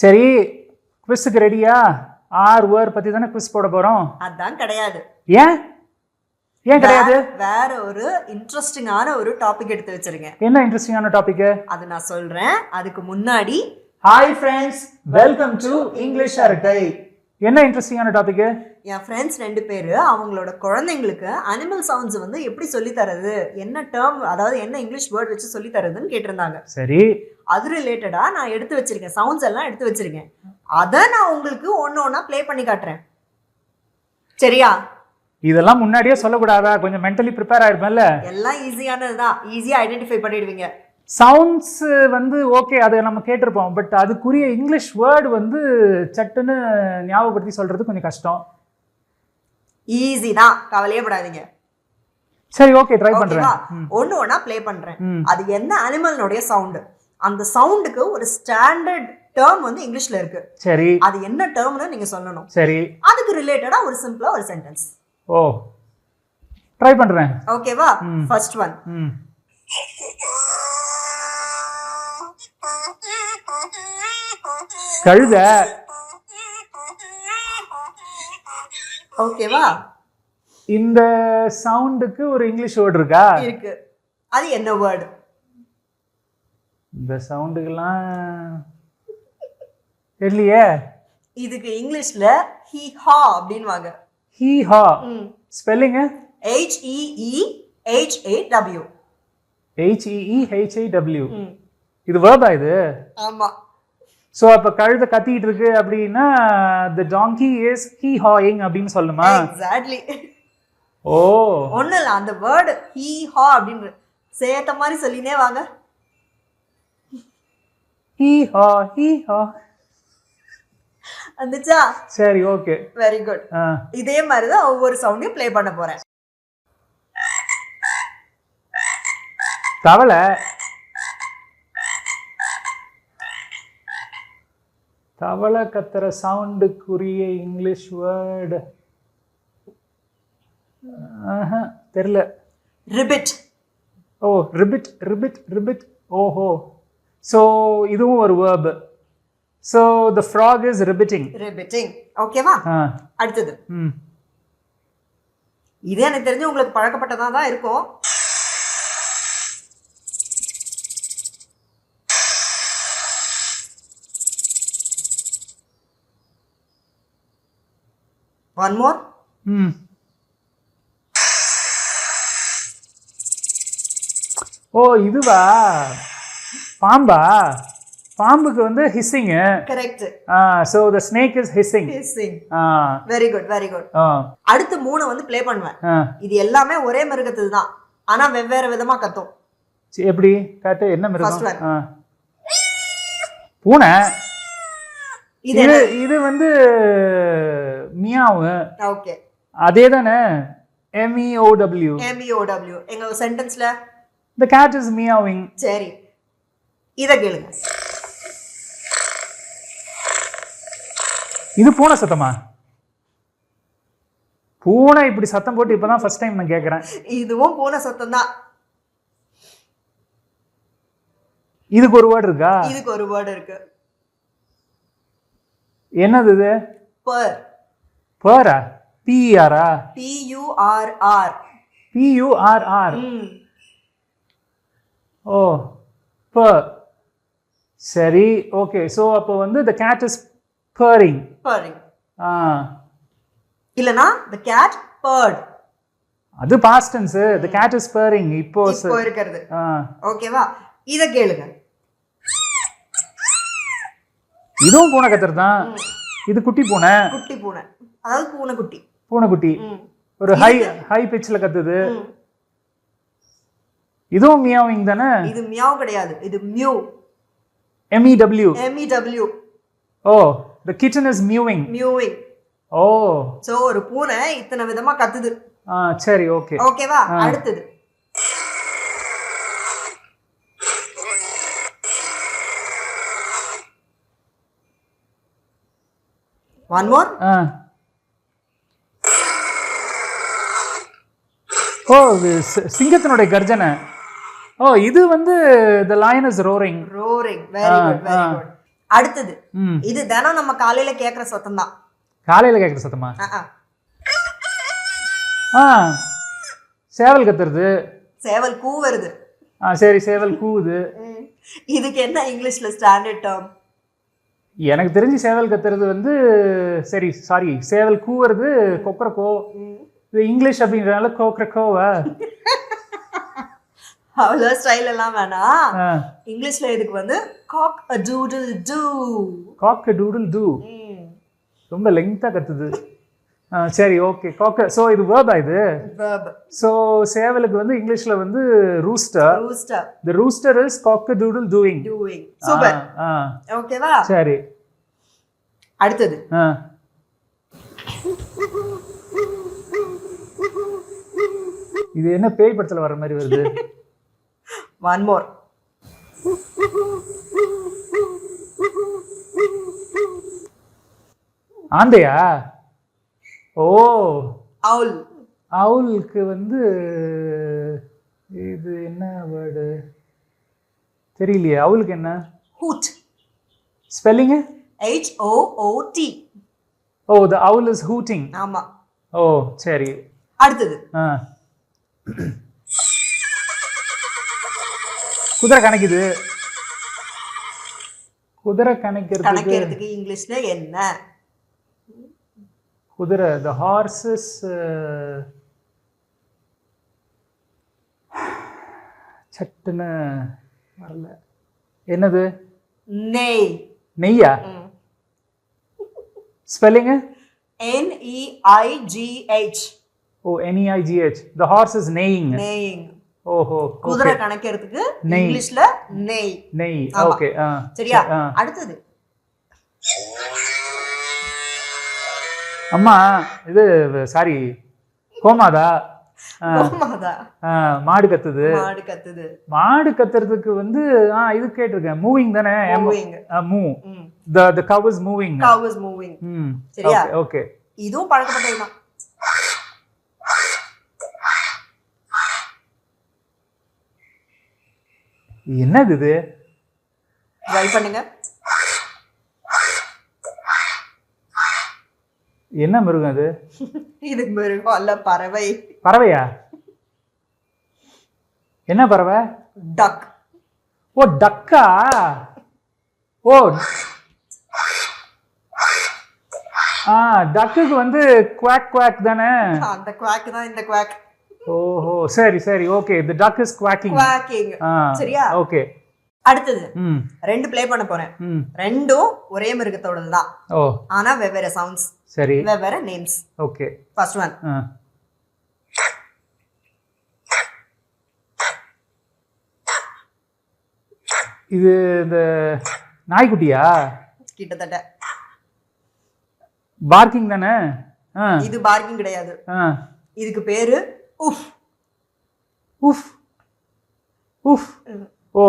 சரி, குவிஸுக்கு ரெடியா? ஆர் வேர் பத்தி தானே குவிஸ் போட போறோம். அதான் கிடையாது. ஏன் ஏன் கிடையாது? வேற ஒரு இன்ட்ரெஸ்டிங்கான ஒரு டாபிக் எடுத்து வச்சிருக்கேன். என்ன இன்ட்ரெஸ்டிங்கான டாபிக்? அது நான் சொல்றேன். அதுக்கு முன்னாடி hi friends, welcome to English அரட்டை. என்ன இன்ட்ரெஸ்டிங்கான டாபிக்? என் ஃப்ரெண்ட்ஸ் 2 பேர் அவங்களோட குழந்தைங்களுக்கு அனிமல் சவுண்ட்ஸ் வந்து எப்படி சொல்லி தரது, என்ன டேர்ம், அதாவது என்ன இங்கிலீஷ் வேர்ட் வச்சு சொல்லி தரதுன்னு கேட்டிருந்தாங்க. சரி, அது ரிலேட்டடா நான் எடுத்து வச்சிருக்கேன், சவுண்ட்ஸ் எல்லாம் எடுத்து வச்சிருக்கேன். அதை நான் உங்களுக்கு ஒன்னா ப்ளே பண்ணி காட்டுறேன். சரியா? இதெல்லாம் முன்னாடியே சொல்லக்கூடாதா? கொஞ்சம் மென்டலி ப்ரிப்பேர் ஆயிருப்பேன்ல. எல்லாம் ஈஸியானதுதான், ஈஸியா ஐடென்டிஃபை பண்ணிடுவீங்க. சவுண்ட்ஸ் வந்து ஓகே, அதை நம்ம கேட்டிருப்போம். பட் அதுக்குரிய இங்கிலீஷ் வேர்டு வந்து சட்டுன்னு ஞாபகப்படுத்தி சொல்றது கொஞ்சம் கஷ்டம். ஈஸி தான், கவலையே படாதீங்க. சரி, ஓகே, ட்ரை பண்றேன். ஒன்னா ப்ளே பண்றேன். அது என்ன அனிமல்னுடைய சவுண்ட், அந்த சவுண்டுக்கு ஒரு ஸ்டாண்டர்ட் டேர்ம் வந்து இங்கிலீஷ்ல இருக்கு. சரி, அது என்ன டேர்ம்னு நீங்க சொல்லணும். சரி, அதுக்கு ரிலேட்டடா ஒரு சிம்பிளா ஒரு சென்டென்ஸ். ஓ, ட்ரை பண்றேன். ஓகேவா? First one. கழுத. ஓகேவா? இந்த சவுண்டுக்கு ஒரு இங்கிலீஷ் வேர்ட் இருக்கா? இருக்கு. அது என்ன வேர்ட்? இந்த சவுண்டுக்கெல்லாம் தெரியலையே. இதுக்கு இங்கிலீஷ்ல ஹீ ஹா அப்படின்வாங்க. ஹீ ஹா. Spelling HEEHAW. HEEHAW. இது வேர்பா இது? ஆமா. சோ அப்ப கழுத கத்திட்டு இருக்கு அப்படின்னா the donkey is he hawing அப்படின்னு சொல்லுமா? எக்ஸாக்ட்லி. ஓ, ஒண்ணும் இல்ல, அந்த வேர்ட் ஹீ ஹா அப்படின்னு சேத்த மாதிரி சொல்லினே வாங்க. ஹீ ஹா, ஹீ ஹா. வந்துச்சா? சரி, ஓகே, வெரி குட். இதே மாதிரி தான் ஒவ்வொரு சவுண்டையும் ப்ளே பண்ண போறேன். தவளை. தவளை கத்துற சவுண்டுக்குரிய இங்கிலீஷ் வேர்டு தெரியல. ரிபிட். ஓ, ரிபிட், ரிபிட், ரிபிட். ஓஹோ, சோ இதுவும் ஒரு verb. So the frog is ribiting. Ribiting. ஓகேவா? அடுத்தது. இது எனக்கு தெரிஞ்சு உங்களுக்கு பழக்கப்பட்டதா தான் இருக்கும். One more. ஓ, இதுவா? பாம்பா? பாம்புக்கு வந்து hissing. Correct. So the snake is hissing. Hissing. Very good, very good. அடுத்து 3 வந்து ப்ளே பண்ணுவேன். இது எல்லாமே ஒரே மிருகத்துல தான், ஆனா வெவ்வேறு விதமா கத்தும். எப்படி காட்டு? என்ன மிருகம்? பூனை. இது வந்து மியாவு. ஓகே, அதேதானே? MEOW. MEOW. எங்க சென்டென்ஸ்ல the cat is meowing. சரி, இத கேளுங்க. இது பூனை சத்தமா? பூனை இப்படி சத்தம் போட்டு இப்பதான் ஃபர்ஸ்ட் டைம் நான் கேக்குறேன். இதுவும் பூனை சத்தம் தான். இதுக்கு ஒரு வேர்ட் இருக்கா? இதுக்கு ஒரு வேர்ட் இருக்கு. என்னது இது? பர். பரா? PER-ஆ? PURR. PURR. ஓ, பர். சரி, ஓகே. சோ அப்போ வந்து the cat is purring. Purring. இல்லனா the cat purred. அது past tense. the cat is purring இப்போ இருக்குது. ஓகேவா? இத கேளுங்க. இதுவும் பூனை கத்துறதான். இது குட்டி பூனை. குட்டி பூனை, அதாவது பூனை குட்டி. பூனை குட்டி ஒரு ஹை பிட்ச்ல கத்துது. இதுவும் மியாவிங் தானே? இது மியாவ் கிடையாது, இது மியூ. MEW. MEW. ஓ, the kitten is mewing. Mewing. ஓ, சோ ஒரு பூனை இத்தனை விதமா கத்துது. சரி, ஓகே. ஓகேவா? அடுத்தது. One more. ஓ, சிங்கத்தினுடைய கர்ஜனை. ஓ, இது வந்து the lion is roaring. Roaring. Very good, very good. அடுத்தது இது தினம் நம்ம காலையில கேக்குற சத்தம் தான். காலையில கேக்குற சத்தமா? சேவல் கத்துறது. சேவல் கூவுறது. சரி, சேவல் கூவுது. இதுக்கு என்ன இங்கிலீஷ்ல ஸ்டாண்டர்ட் டேர்ம்? எனக்கு தெரிஞ்சு சேவல் கத்துறது வந்து சரி சாரி சேவல் கூவுறது கொக்கரக்கோ. இது இங்கிலீஷ் அப்படின்றனால கோக்கரக்கோவா? அவ்வளோ ஸ்டைல் எல்லாம் வேணாம். இங்கிலீஷ்ல இதுக்கு வந்து காக் a doodle do. Kock a doodle do. ரொம்ப லெங்தா கத்துது. சரி, ஓகே. காக். சோ இது verb இது. verb. சோ சேவலுக்கு வந்து இங்கிலீஷ்ல வந்து rooster. rooster. The rooster is cock a doodle doing. Super. ஓகேவா? சரி. அடுத்தது இது என்ன பேய் படத்துல வர மாதிரி வருது? one more. ஆந்தையா? ஓ, owl. owlக்கு வந்து இது என்ன வேர்டு தெரியலையே. owlக்கு என்ன? hoot. Spelling? HOOT. Oh, the owl is hooting. ஆமா. ஓ, சரி. அடுத்தது குதிரை கணக்குது. குதிரை கணக்கிறதுக்கு இங்கிலீஷ்ல என்ன? குதிரை the horses சட்டுன்னு வரல. என்னது? நெய்யா? Spelling? NEIGH. Oh, NEIGH. the horse is neighing. ஓஹோ, குதிரை கணக்கிறதுக்கு இங்கிலீஷ்ல நெய். ஓகே. சரியா? அடுத்தது அம்மா இது சாரி கோமாதா. மாடு கத்துது. மாடு கத்துறதுக்கு வந்து இது கேட்டிருக்கேன். மூவிங் தானே? Move. the cow is moving. சரியா? ஓகே. இதுவும் பழக்கப்பட்டதுதான். என்னது இது? ட்ரை பண்ணுங்க. என்ன மிருகம் அது? இது மிருகம் அல்ல, பறவை. பறவையா? என்ன பறவை? டக். ஓ, டக்கா? ஓ, டக்குக்கு வந்து குவாக் குவாக் தானே? அந்த குவாக் தான் இந்த குவாக். ஓஹோ, சரி சரி, okay. the duck is quacking. சரியா? ஓகே. அடுத்தது ரெண்டு ப்ளே பண்ண போறேன். ரெண்டும் ஒரே மிருகத்தோடது தான். ஓ, ஆனா வெவ்வேறு சவுண்ட்ஸ். சரி. வெவ்வேறு நேம்ஸ். ஓகே. First one. இது இந்த நாய்க்குட்டியா? கிட்டத்தட்ட. பார்க்கிங் தானே? இது பார்க்கிங் கிடையாது. இதுக்கு பேரு உஃப். உஃப். உஃப். ஓ,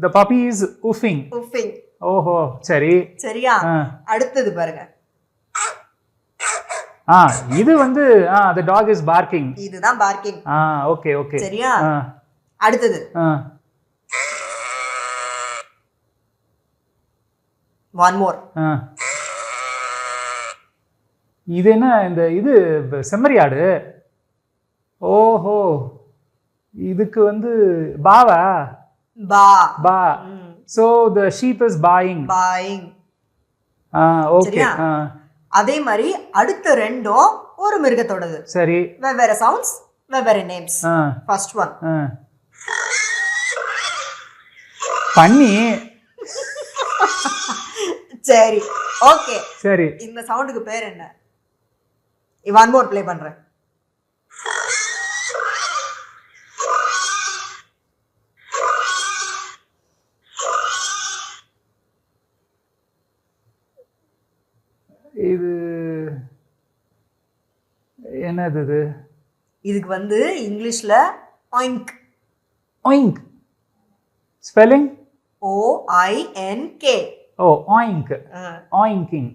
the puppy is uffing. ஓஹோ, சரி. சரியா? அடுத்தது பாருங்க. இது வந்து the dog is barking. இதுதான் பார்க்கிங். Okay okay. சரியா? அடுத்தது one more. இது என்ன? இந்த இது செம்மறியாடு. ஓஹோ, இதுக்கு வந்து பாவா? பா. so the sheep is buying. Okay. அதே மாதிரி அடுத்த ரெண்டும் ஒரு மிருகத்தோடது. சரி. வெவ்வேறு சவுண்ட்ஸ், வெவ்வேறு நேம்ஸ். First one. பன்னி. சரி, ஓகே. சரி. இந்த சவுண்டுக்கு பேர் என்ன? ஒன் மோர் ப்ளே பண்றேன். இது என்னது இது? இதுக்கு வந்து இங்கிலீஷ்ல oink. oink. ஸ்பெல்லிங்? OINK. ஓ, oink. oinking.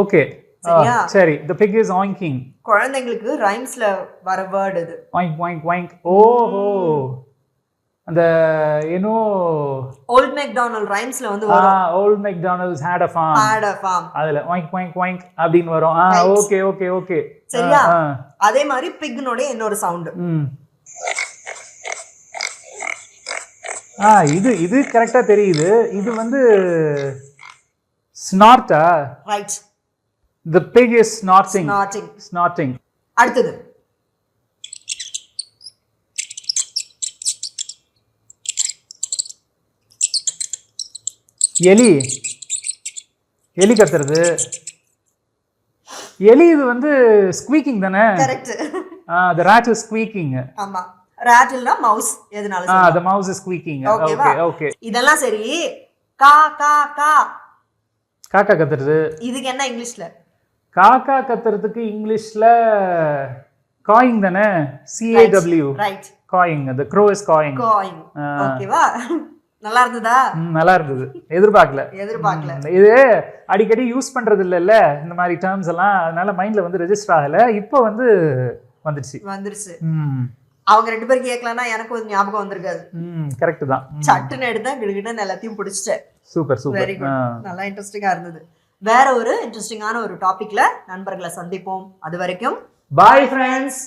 ஓகே. சரி. the pig is oinking. குழந்தைங்களுக்கு ரைம்ஸ்ல வர வேர்ட் இது. oink oink oink. ஓஹோ, அந்த ஏனோ ஓல்ட் மெக்டானல்ட் ரைம்ஸ்ல வந்து வரும் old McDonald's had a farm அதுல oink oink oink அப்படினு வரும் ஓகே ஓகே ஓகே சரியா அதே மாதிரி பிக்னோட இன்னொரு சவுண்ட் இது கரெக்டா தெரியுது இது வந்து ஸ்னார்ட்டா right the pig is snorting அடுத்தது எலி கத்துறது எலி இது வந்து ஸ்குவீக்கிங் தானே correct the rat is squeaking ஆமா ராட்டில்னா மவுஸ் எதனால சொல்றோம் the mouse is squeaking okay இதெல்லாம் சரி கா கா கா காக்கா கத்துறது இதுக்கு என்ன இங்கிலீஷ்ல காக்கா கத்துறதுக்கு இங்கிலீஷ்ல காயிங் தானே CAW right going the crow is cawing ஓகேவா நல்லா இருந்ததா நல்லா இருந்தது எதிர்பார்க்கல இது அடிக்கடி யூஸ் பண்றது இல்லைல்ல இந்த மாதிரி டேர்ம்ஸ் எல்லாம் அதனால மைண்ட்ல வந்து ரெஜிஸ்டர் ஆகல இப்போ வந்து வந்துருச்சு அவங்க ரெண்டு பேரும் கேட்கலன்னா எனக்கு ஒரு ஞாபகம் வந்திருக்காது கரெக்ட் தான் சட்டுன்னு எடுத்தா கிடுகிட்ட எல்லாத்தையும் பிடிச்சிட்டேன் சூப்பர் வெரி குட் நல்லா இன்ட்ரெஸ்டிங்கா இருந்தது வேற ஒரு இன்ட்ரெஸ்டிங்கான ஒரு டாபிக்ல நண்பர்களை சந்திப்போம் அது வரைக்கும் பாய் ஃப்ரெண்ட்ஸ்